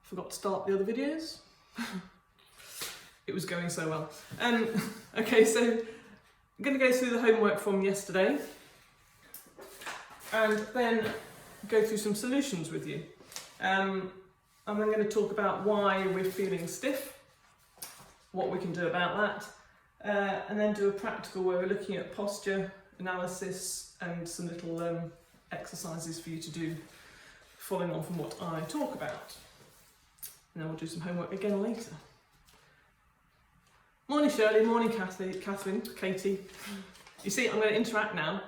Forgot to start the other videos. It was going so well. Okay, so I'm going to go through the homework from yesterday and then go through some solutions with you. And I'm going to talk about why we're feeling stiff, what we can do about that, and then do a practical where we're looking at posture analysis and some little exercises for you to do following on from what I talk about. And then we'll do some homework again later. Morning Shirley, morning Catherine, Katie. You see, I'm going to interact now.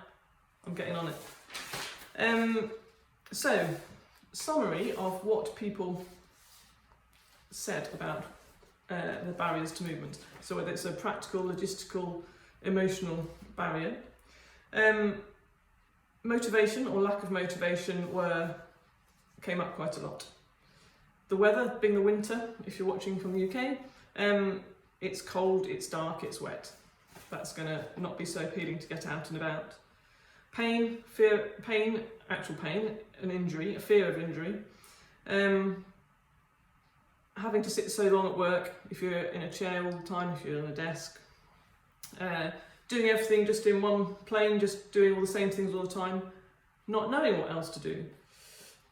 I'm getting on it. So, summary of what people said about the barriers to movement. So whether it's a practical, logistical, emotional barrier. Motivation or lack of motivation came up quite a lot. The weather, being the winter, if you're watching from the UK, it's cold, it's dark, it's wet. That's going to not be so appealing to get out and about. Pain, fear, actual pain, an injury, a fear of injury. Having to sit so long at work, if you're in a chair all the time, if you're on a desk. Doing everything just in one plane, just doing all the same things all the time, not knowing what else to do.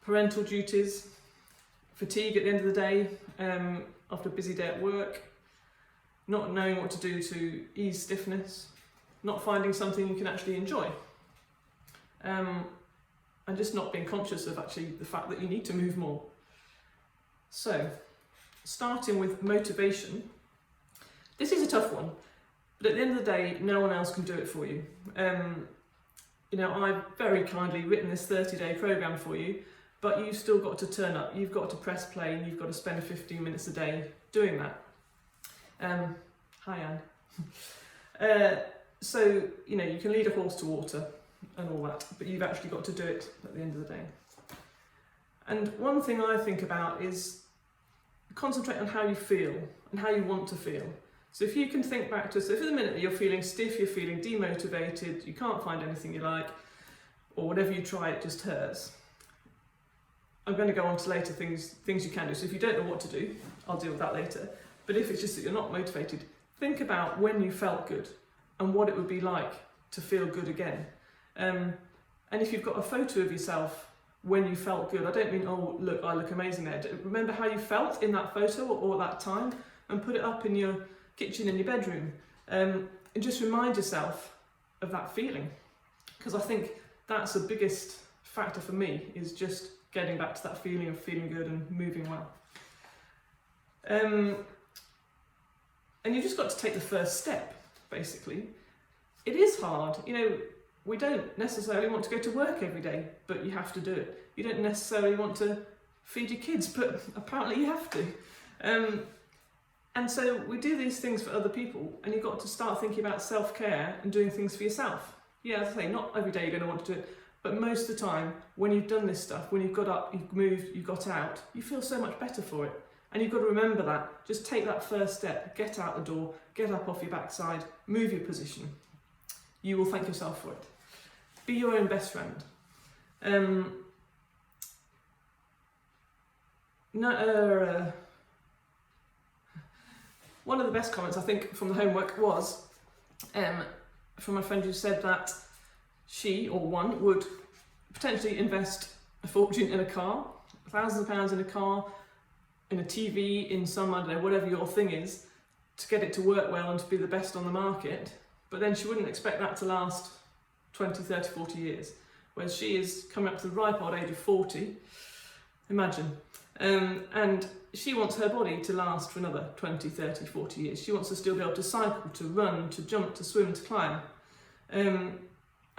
Parental duties, fatigue at the end of the day, after a busy day at work, not knowing what to do to ease stiffness, not finding something you can actually enjoy, and just not being conscious of actually the fact that you need to move more. So, starting with motivation, this is a tough one, but at the end of the day, no one else can do it for you. You know, I've very kindly written this 30-day programme for you, but you've still got to turn up, you've got to press play, and you've got to spend 15 minutes a day doing that. Hi Anne. So, you know, you can lead a horse to water and all that, but you've actually got to do it at the end of the day. And one thing I think about is concentrate on how you feel and how you want to feel. So if you can think back to, so for the minute that you're feeling stiff, you're feeling demotivated, you can't find anything you like, or whatever you try, it just hurts. I'm going to go on to later things you can do. So if you don't know what to do, I'll deal with that later. But if it's just that you're not motivated, think about when you felt good and what it would be like to feel good again. And if you've got a photo of yourself when you felt good, I don't mean, oh, look, I look amazing there. Remember how you felt in that photo or that time, and put it up in your kitchen, in your bedroom. And just remind yourself of that feeling. Because I think that's the biggest factor for me, is just getting back to that feeling of feeling good and moving well. And you've just got to take the first step, basically. It is hard. You know, we don't necessarily want to go to work every day, but you have to do it. You don't necessarily want to feed your kids, but apparently you have to. And so we do these things for other people, and you've got to start thinking about self-care and doing things for yourself. Yeah, as I say, not every day you're going to want to do it, but most of the time, when you've done this stuff, when you've got up, you've moved, you've got out, you feel so much better for it. And you've got to remember that. Just take that first step, get out the door, get up off your backside, move your position. You will thank yourself for it. Be your own best friend. One of the best comments, I think, from the homework was from a friend who said that she, or one, would potentially invest a fortune in a car, thousands of pounds in a car, in a TV, in some, I don't know, whatever your thing is, to get it to work well and to be the best on the market, but then she wouldn't expect that to last 20, 30, 40 years. Whereas she is coming up to the ripe old age of 40, imagine, and she wants her body to last for another 20, 30, 40 years. She wants to still be able to cycle, to run, to jump, to swim, to climb. And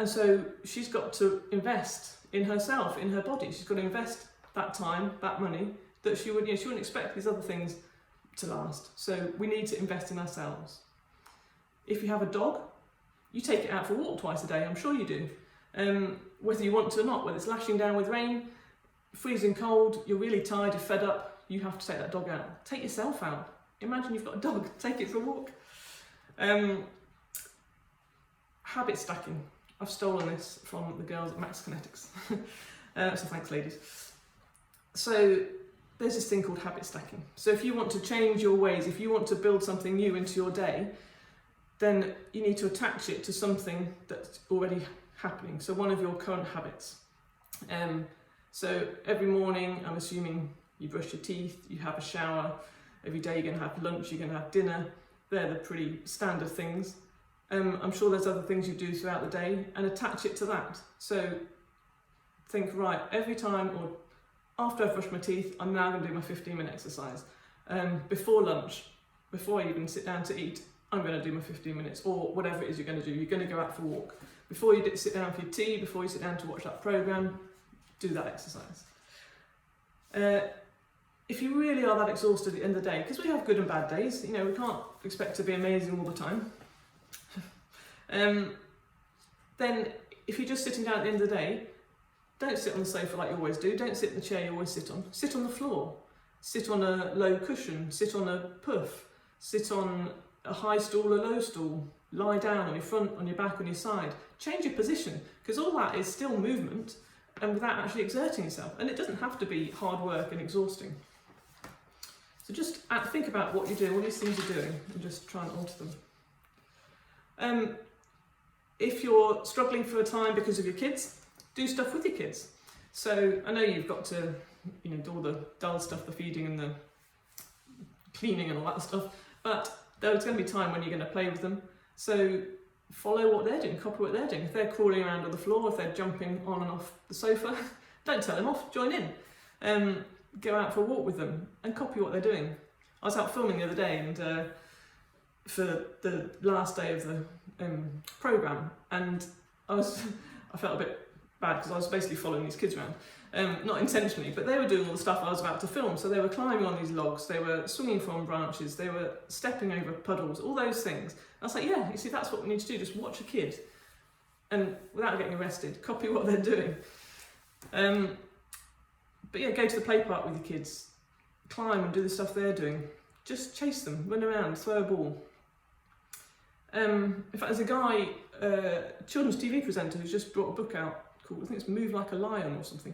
so she's got to invest in herself, in her body. She's got to invest that time, that money, that she wouldn't expect these other things to last. So we need to invest in ourselves. If you have a dog, you take it out for a walk twice a day, I'm sure you do. Whether you want to or not, whether it's lashing down with rain, freezing cold, you're really tired, you're fed up, you have to take that dog out. Take yourself out. Imagine you've got a dog, take it for a walk. Habit stacking. I've stolen this from the girls at Max Kinetics. So thanks, ladies. So there's this thing called habit stacking. So if you want to change your ways, if you want to build something new into your day, then you need to attach it to something that's already happening. So one of your current habits. So every morning, I'm assuming you brush your teeth, you have a shower. Every day you're going to have lunch, you're going to have dinner. They're the pretty standard things. I'm sure there's other things you do throughout the day, and attach it to that. So think, right, every time or after I've brushed my teeth, I'm now going to do my 15-minute exercise. Before lunch, before I even sit down to eat, I'm going to do my 15 minutes, or whatever it is you're going to do. You're going to go out for a walk. Before you sit down for your tea, before you sit down to watch that programme, do that exercise. If you really are that exhausted at the end of the day, because we have good and bad days, you know, we can't expect to be amazing all the time, then if you're just sitting down at the end of the day, don't sit on the sofa like you always do, don't sit in the chair you always sit on the floor, sit on a low cushion, sit on a puff, sit on a high stool or low stool, lie down on your front, on your back, on your side, change your position, because all that is still movement and without actually exerting yourself, and it doesn't have to be hard work and exhausting. So just think about what you're doing, all these things you're doing, and just try and alter them. If you're struggling for a time because of your kids, do stuff with your kids. So I know you've got to, you know, do all the dull stuff, the feeding and the cleaning and all that stuff, but there's going to be time when you're going to play with them. So follow what they're doing, copy what they're doing. If they're crawling around on the floor, if they're jumping on and off the sofa, don't tell them off, join in. Go out for a walk with them and copy what they're doing. I was out filming the other day, and for the last day of the programme, and I felt a bit bad because I was basically following these kids around, not intentionally, but they were doing all the stuff I was about to film. So they were climbing on these logs, they were swinging from branches, they were stepping over puddles, all those things. And I was like, yeah, you see, that's what we need to do, just watch a kid, and without getting arrested, copy what they're doing. But yeah, go to the play park with your kids, climb and do the stuff they're doing. Just chase them, run around, throw a ball. In fact, there's a guy, children's TV presenter, who's just brought a book out called, I think it's Move Like a Lion or something.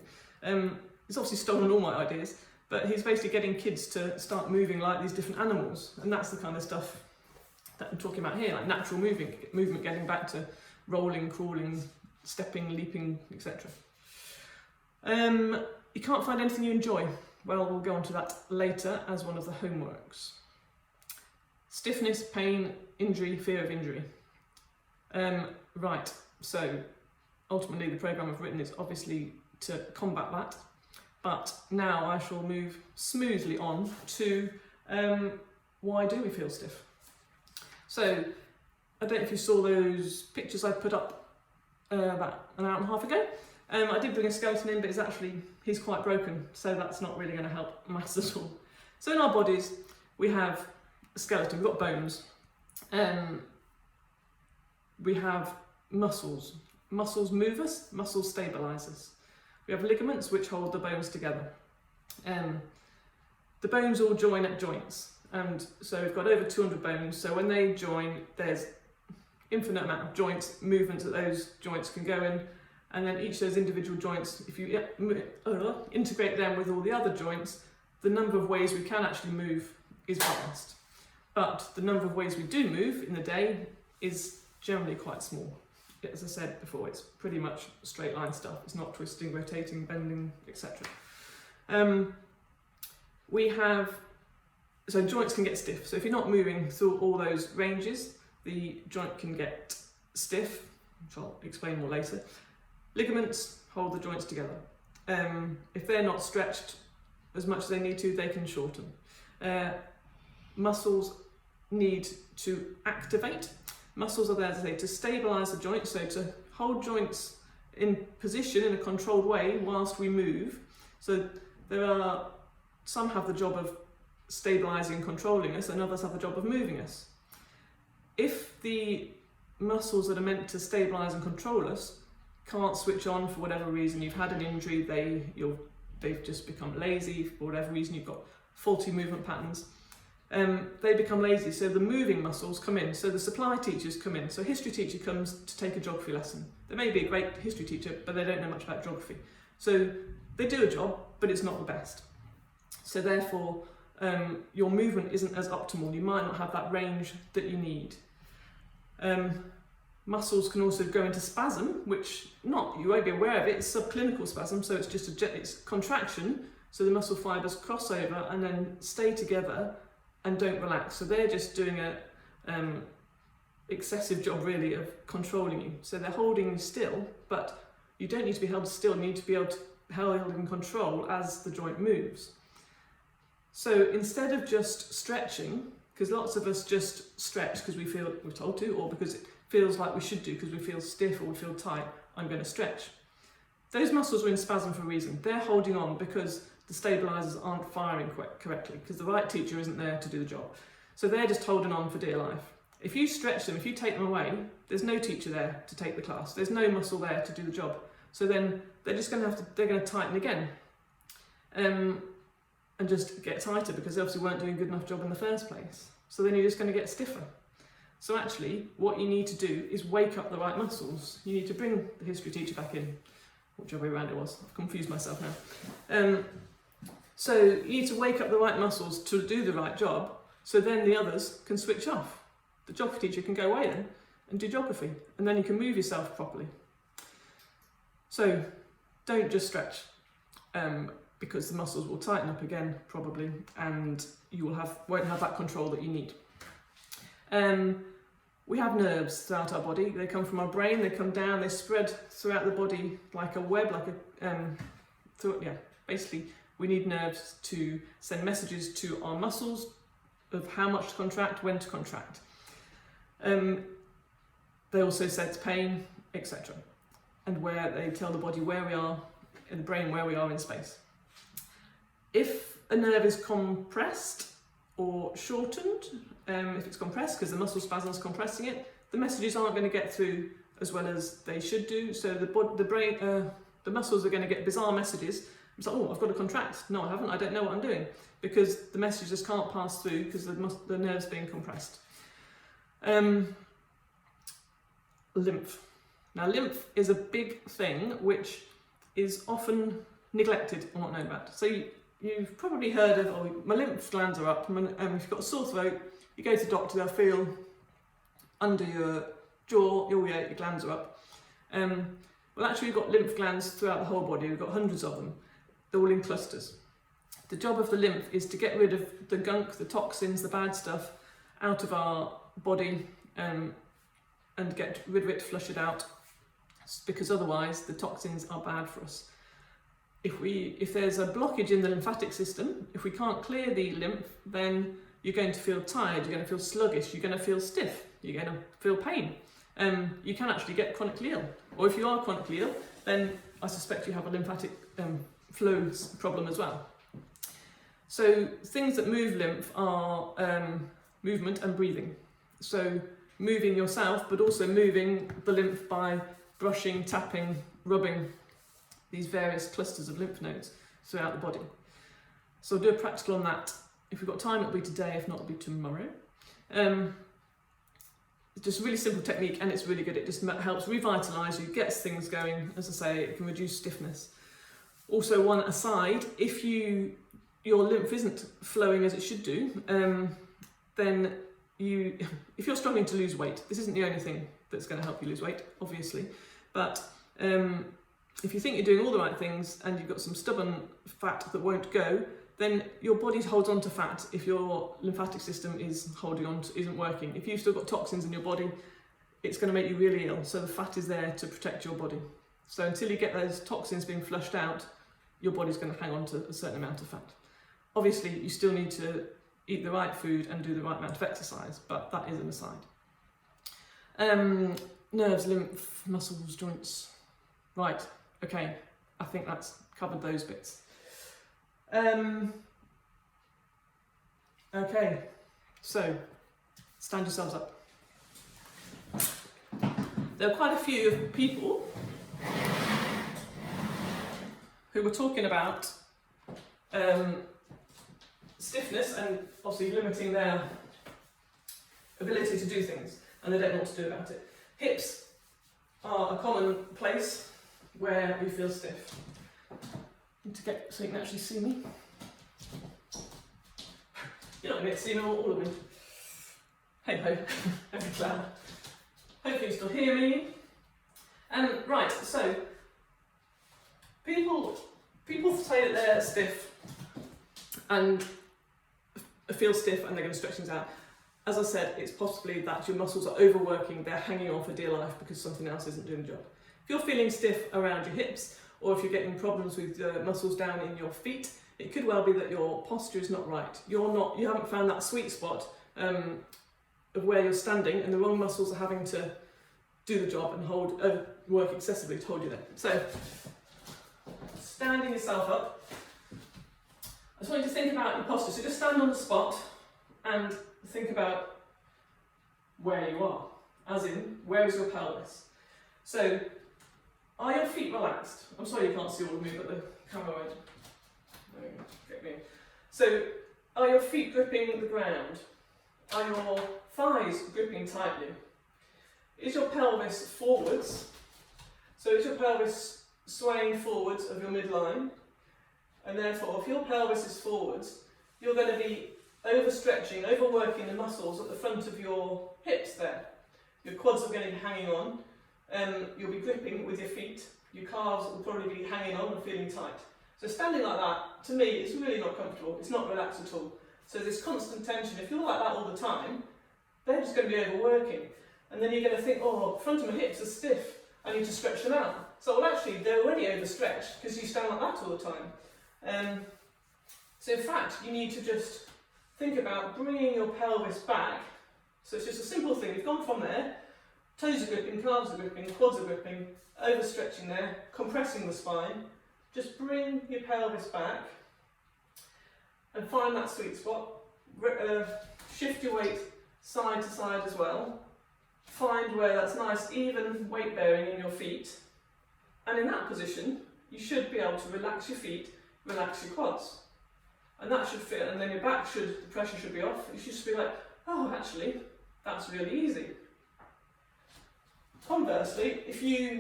He's obviously stolen all my ideas, but he's basically getting kids to start moving like these different animals, and that's the kind of stuff that I'm talking about here, like natural movement, getting back to rolling, crawling, stepping, leaping, etc. You can't find anything you enjoy. Well, we'll go on to that later as one of the homeworks. Stiffness, pain, injury, fear of injury. Right, so ultimately the programme I've written is obviously to combat that, but now I shall move smoothly on to why do we feel stiff? So, I don't know if you saw those pictures I put up about an hour and a half ago. I did bring a skeleton in, but he's quite broken, so that's not really going to help matters at all. So in our bodies, we have a skeleton, we've got bones, we have muscles. Muscles move us, muscles stabilise us. We have ligaments which hold the bones together. The bones all join at joints, and so we've got over 200 bones, so when they join, there's infinite amount of joints, movements that those joints can go in. And then each of those individual joints, if you integrate them with all the other joints, the number of ways we can actually move is vast. But the number of ways we do move in the day is generally quite small. As I said before, it's pretty much straight line stuff. It's not twisting, rotating, bending, etc. So joints can get stiff. So if you're not moving through all those ranges, the joint can get stiff, which I'll explain more later. Ligaments hold the joints together. If they're not stretched as much as they need to, they can shorten. Muscles need to activate. Muscles are there, as I say, to stabilise the joint, so to hold joints in position in a controlled way whilst we move. So some have the job of stabilising and controlling us, and others have the job of moving us. If the muscles that are meant to stabilise and control us can't switch on for whatever reason, you've had an injury, they've just become lazy, for whatever reason you've got faulty movement patterns, they become lazy, so the moving muscles come in, so the supply teachers come in. So a history teacher comes to take a geography lesson. They may be a great history teacher, but they don't know much about geography. So they do a job, but it's not the best. So therefore, your movement isn't as optimal. You might not have that range that you need. Muscles can also go into spasm, which you won't be aware of it. It's subclinical spasm, so it's just it's contraction. So the muscle fibers cross over and then stay together and don't relax. So they're just doing a excessive job really of controlling you. So they're holding you still, but you don't need to be held still. You need to be able to held in control as the joint moves. So instead of just stretching, because lots of us just stretch because we're told to, or because it feels like we should do because we feel stiff or we feel tight, I'm going to stretch. Those muscles are in spasm for a reason. They're holding on because the stabilizers aren't firing correctly, because the right teacher isn't there to do the job. So they're just holding on for dear life. If you stretch them, if you take them away, there's no teacher there to take the class. There's no muscle there to do the job. So then they're just going to tighten again. And just get tighter because they obviously weren't doing a good enough job in the first place. So then you're just going to get stiffer. So actually, what you need to do is wake up the right muscles. You need to bring the history teacher back in, whichever way around it was. I've confused myself now. So you need to wake up the right muscles to do the right job, so then the others can switch off. The geography teacher can go away then and do geography, and then you can move yourself properly. So don't just stretch. Because the muscles will tighten up again, probably, and you won't have that control that you need. We have nerves throughout our body. They come from our brain, they come down, they spread throughout the body like a web, basically we need nerves to send messages to our muscles of how much to contract, when to contract. They also sense pain, etc. And where they tell the body where we are in the brain, where we are in space. If a nerve is compressed or shortened, if it's compressed because the muscle spasm is compressing it, the messages aren't going to get through as well as they should do. So the muscles are going to get bizarre messages. It's like, oh, I've got to contract. No, I haven't. I don't know what I'm doing, because the messages just can't pass through because the nerve's being compressed. Lymph. Now, lymph is a big thing which is often neglected or not known about. So you've probably heard of, oh, my lymph glands are up. If you've got a sore throat, you go to the doctor, they'll feel under your jaw, oh yeah, your glands are up. Well, actually, we've got lymph glands throughout the whole body. We've got hundreds of them. They're all in clusters. The job of the lymph is to get rid of the gunk, the toxins, the bad stuff out of our body, and get rid of it, flush it out, because otherwise the toxins are bad for us. If there's a blockage in the lymphatic system, if we can't clear the lymph, then you're going to feel tired, you're going to feel sluggish, you're going to feel stiff, you're going to feel pain. You can actually get chronically ill. Or if you are chronically ill, then I suspect you have a lymphatic flow problem as well. So things that move lymph are movement and breathing. So moving yourself, but also moving the lymph by brushing, tapping, rubbing these various clusters of lymph nodes throughout the body. So I'll do a practical on that. If we've got time, it'll be today, if not, it'll be tomorrow. It's just a really simple technique, and it's really good. It just helps revitalise you, gets things going. As I say, it can reduce stiffness. Also, one aside, if your lymph isn't flowing as it should do, then if you're struggling to lose weight, this isn't the only thing that's going to help you lose weight, obviously, but if you think you're doing all the right things and you've got some stubborn fat that won't go, then your body holds on to fat if your lymphatic system isn't working. If you've still got toxins in your body, it's going to make you really ill. So the fat is there to protect your body. So until you get those toxins being flushed out, your body's going to hang on to a certain amount of fat. Obviously, you still need to eat the right food and do the right amount of exercise, but that is an aside. Nerves, lymph, muscles, joints. Right, okay, I think that's covered those bits. Okay, so stand yourselves up. There are quite a few people who were talking about stiffness and obviously limiting their ability to do things, and they don't know what to do about it. Hips are a common place where we feel stiff. Need to get so you can actually see me. in it, so you know all of me. Hey ho, every clown. Hopefully you still hear me. Right, so people say that they're stiff and feel stiff and they're going to stretch things out. As I said, it's possibly that your muscles are overworking, they're hanging on for dear life because something else isn't doing the job. If you're feeling stiff around your hips, or if you're getting problems with muscles down in your feet, it could well be that your posture is not right. You haven't found that sweet spot of where you're standing, and the wrong muscles are having to do the job and work excessively to hold you there. So, standing yourself up, I just want you to think about your posture. So just stand on the spot and think about where you are, as in, where is your pelvis? So, are your feet relaxed? I'm sorry you can't see all of me, but the camera won't get me. So, are your feet gripping the ground? Are your thighs gripping tightly? Is your pelvis forwards? So is your pelvis swaying forwards of your midline? And therefore, if your pelvis is forwards, you're going to be overstretching, overworking the muscles at the front of your hips there. Your quads are going to be hanging on, you'll be gripping with your feet, your calves will probably be hanging on and feeling tight. So standing like that, to me, is really not comfortable, it's not relaxed at all. So this constant tension, if you're like that all the time, they're just going to be overworking. And then you're going to think, oh, the front of my hips are stiff, I need to stretch them out. So well, actually, they're already overstretched because you stand like that all the time. So in fact, you need to just think about bringing your pelvis back. So it's just a simple thing. You've gone from there, toes are gripping, calves are gripping, quads are gripping, overstretching there, compressing the spine. Just bring your pelvis back and find that sweet spot. Shift your weight side to side as well. Find where that's nice, even weight bearing in your feet. And in that position, you should be able to relax your feet, relax your quads. And that should fit, and then your back the pressure should be off. You should just be like, oh, actually, that's really easy. Conversely, if your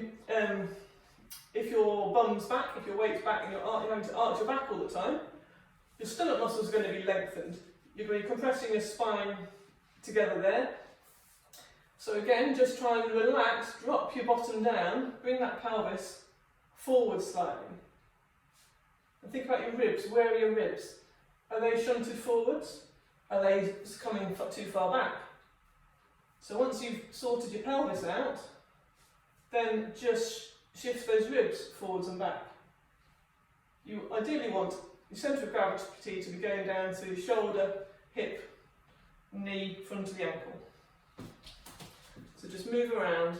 bum's back, if your weight's back and you're having to arch your back all the time, your stomach muscles are going to be lengthened. You're going to be compressing your spine together there. So again, just try and relax, drop your bottom down, bring that pelvis forward slightly. And think about your ribs. Where are your ribs? Are they shunted forwards? Are they coming too far back? So once you've sorted your pelvis out, then just shift those ribs forwards and back. You ideally want your centre of gravity to be going down to shoulder, hip, knee, front of the ankle. So just move around,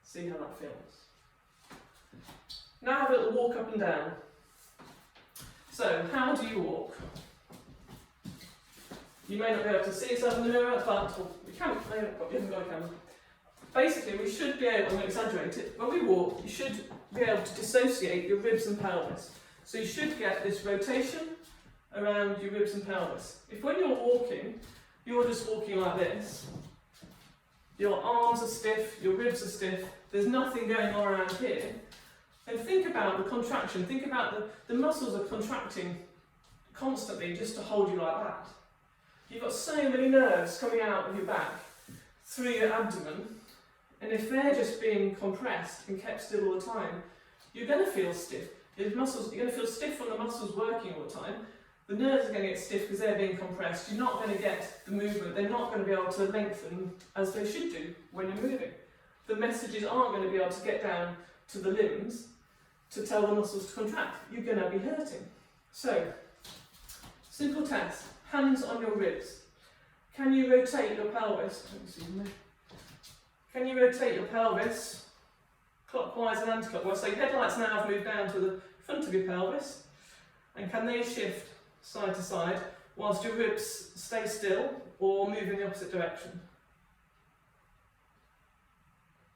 see how that feels. Now have a little walk up and down. So, how do you walk? You may not be able to see yourself in the mirror, but you haven't got a camera. Basically, we should be able, I'm going to exaggerate it, when we walk, you should be able to dissociate your ribs and pelvis. So you should get this rotation around your ribs and pelvis. If when you're walking, you're just walking like this, your arms are stiff, your ribs are stiff, there's nothing going on around here, then think about the contraction, think about the muscles are contracting constantly just to hold you like that. You've got so many nerves coming out of your back through your abdomen, and if they're just being compressed and kept still all the time, you're going to feel stiff. You're going to feel stiff when the muscles working all the time. The nerves are going to get stiff because they're being compressed. You're not going to get the movement. They're not going to be able to lengthen as they should do when you're moving. The messages aren't going to be able to get down to the limbs to tell the muscles to contract. You're going to be hurting. So, simple test. Hands on your ribs. Can you rotate your pelvis? Can you rotate your pelvis clockwise and anti-clockwise? So your headlights now have moved down to the front of your pelvis. And can they shift side to side whilst your ribs stay still or move in the opposite direction?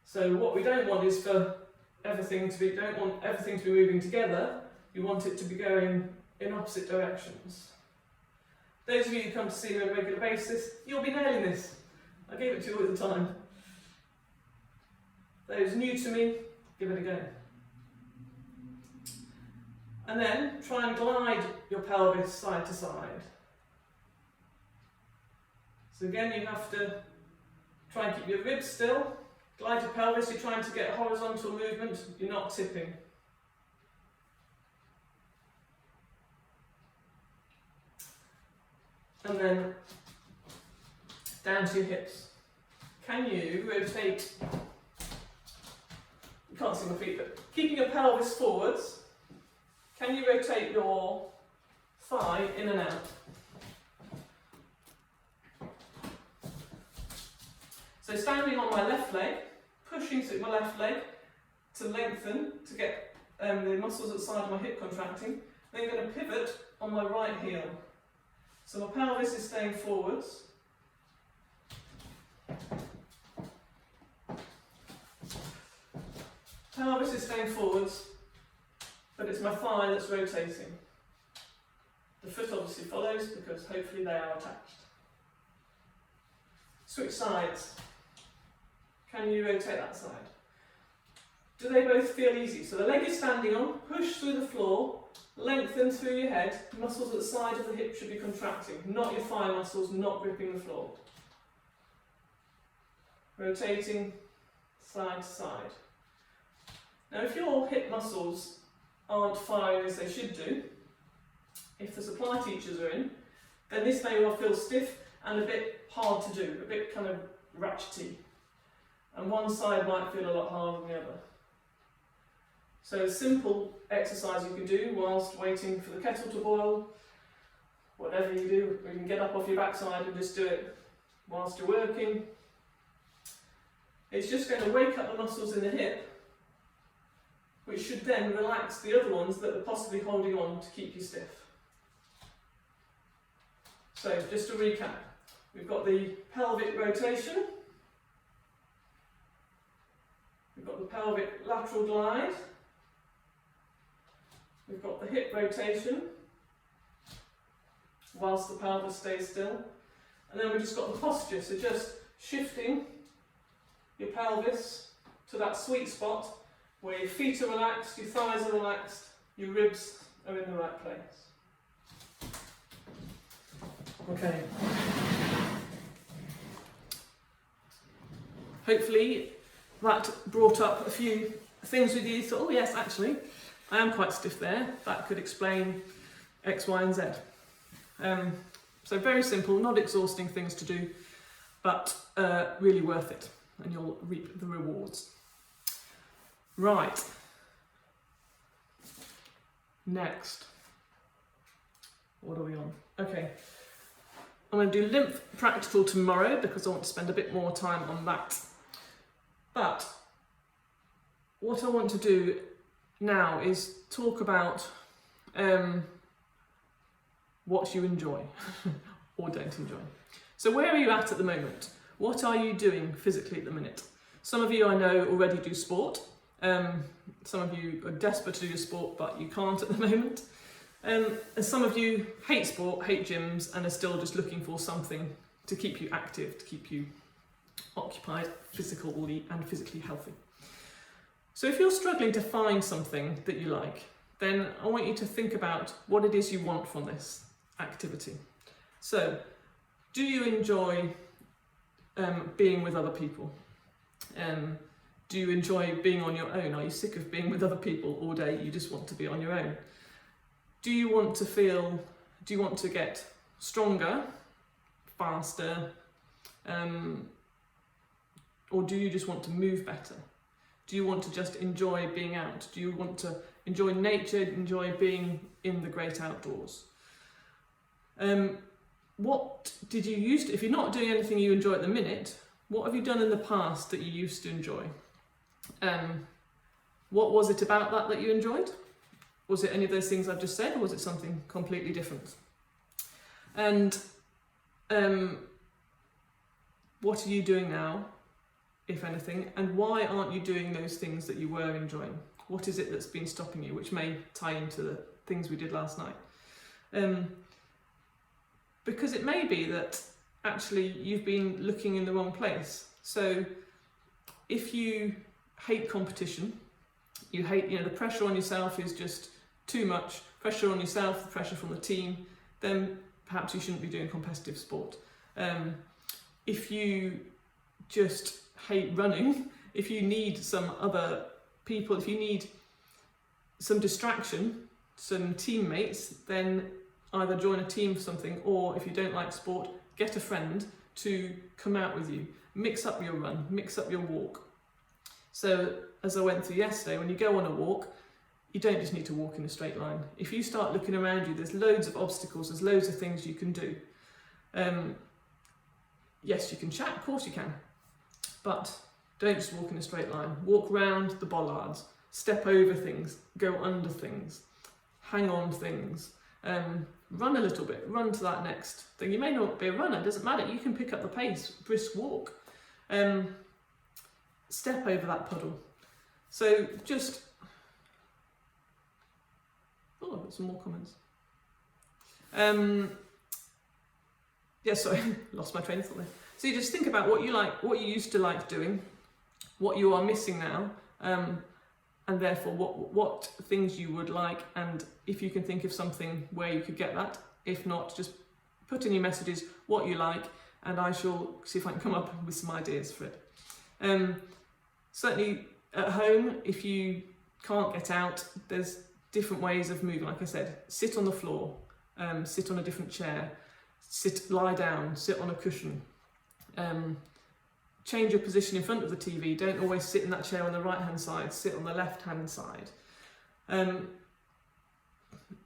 So what we don't want is for everything to be, don't want everything to be moving together. You want it to be going in opposite directions. Those of you who come to see me on a regular basis, you'll be nailing this. I give it to you all the time. Those new to me, give it a go. And then try and glide your pelvis side to side. So again, you have to try and keep your ribs still, glide your pelvis, you're trying to get horizontal movement, you're not tipping. And then down to your hips. Can you rotate, you can't see my feet, but keeping your pelvis forwards, can you rotate your thigh in and out? So standing on my left leg, pushing through my left leg to lengthen, to get the muscles at the side of my hip contracting. Then I'm going to pivot on my right heel. So my pelvis is staying forwards. Pelvis is staying forwards, but it's my thigh that's rotating. The foot obviously follows because hopefully they are attached. Switch sides. Can you rotate that side? Do they both feel easy? So the leg is standing on, push through the floor, lengthen through your head, muscles at the side of the hip should be contracting, not your thigh muscles, not gripping the floor. Rotating side to side. Now if your hip muscles aren't firing as they should do, if the supply teachers are in, then this may well feel stiff and a bit hard to do, a bit kind of ratchety. And one side might feel a lot harder than the other. So a simple exercise you can do whilst waiting for the kettle to boil, whatever you do, you can get up off your backside and just do it whilst you're working. It's just going to wake up the muscles in the hip, which should then relax the other ones that are possibly holding on to keep you stiff. So just to recap, we've got the pelvic rotation, we've got the pelvic lateral glide, we've got the hip rotation whilst the pelvis stays still, and then we've just got the posture, so just shifting your pelvis to that sweet spot where your feet are relaxed, your thighs are relaxed, your ribs are in the right place. Okay. Hopefully that brought up a few things with you. So, oh yes, actually, I am quite stiff there. That could explain X, Y, and Z. So very simple, not exhausting things to do, but really worth it, and you'll reap the rewards. Right. Next. What are we on? Okay. I'm going to do lymph practical tomorrow because I want to spend a bit more time on that. But what I want to do now is talk about what you enjoy or don't enjoy. So where are you at the moment? What are you doing physically at the minute? Some of you I know already do sport. Some of you are desperate to do sport but you can't at the moment. And some of you hate sport, hate gyms, and are still just looking for something to keep you active, to keep you occupied physically and physically healthy. So if you're struggling to find something that you like, then I want you to think about what it is you want from this activity. So, do you enjoy being with other people? Do you enjoy being on your own? Are you sick of being with other people all day? You just want to be on your own? Do you want to get stronger, faster, or do you just want to move better? Do you want to just enjoy being out? Do you want to enjoy nature, enjoy being in the great outdoors? What did you used to, if you're not doing anything you enjoy at the minute, what have you done in the past that you used to enjoy? What was it about that you enjoyed? Was it any of those things I've just said, or was it something completely different? And what are you doing now, if anything, and why aren't you doing those things that you were enjoying? What is it that's been stopping you, which may tie into the things we did last night? Because it may be that actually you've been looking in the wrong place. So if you hate competition, you hate, the pressure on yourself is just too much, pressure on yourself, the pressure from the team, then perhaps you shouldn't be doing competitive sport. if you just hate running, if you need some other people, if you need some distraction, some teammates, then either join a team for something, or if you don't like sport, get a friend to come out with you. Mix up your run, mix up your walk. So as I went through yesterday, when you go on a walk, you don't just need to walk in a straight line. If you start looking around you, there's loads of obstacles, there's loads of things you can do. Yes, you can chat, of course you can, but don't just walk in a straight line. Walk round the bollards, step over things, go under things, hang on things, run a little bit, run to that next thing. You may not be a runner, it doesn't matter, you can pick up the pace, brisk walk. Step over that puddle. So just, oh, I've got some more comments. Yeah, sorry, lost my train of thought there. So you just think about what you like, what you used to like doing, what you are missing now, and therefore what things you would like, and if you can think of something where you could get that. If not, just put in your messages what you like, and I shall see if I can come up with some ideas for it. Certainly at home, if you can't get out, there's different ways of moving. Like I said, sit on the floor, sit on a different chair, lie down, sit on a cushion. Change your position in front of the TV. Don't always sit in that chair on the right hand side, sit on the left hand side.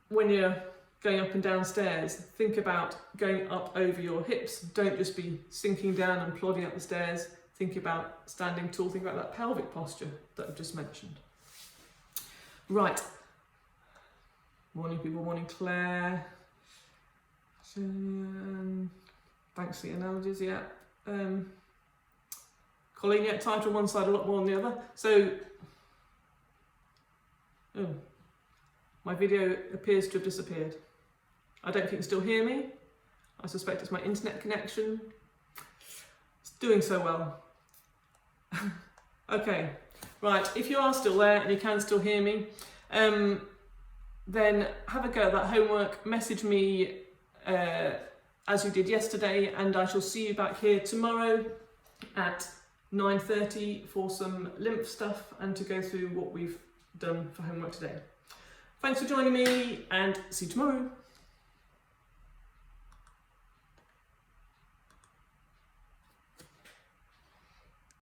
When you're going up and down stairs, think about going up over your hips. Don't just be sinking down and plodding up the stairs. Think about standing tall, think about that pelvic posture that I've just mentioned. Right. Morning people, morning Claire. Thanks for the analogies, yeah. Colleen, yeah, tighter on one side, a lot more on the other. So, my video appears to have disappeared. I don't think you can still hear me. I suspect it's my internet connection. It's doing so well. Okay, right, if you are still there and you can still hear me, then have a go at that homework, message me as you did yesterday, and I shall see you back here tomorrow at 9:30 for some lymph stuff and to go through what we've done for homework today. Thanks for joining me, and see you tomorrow.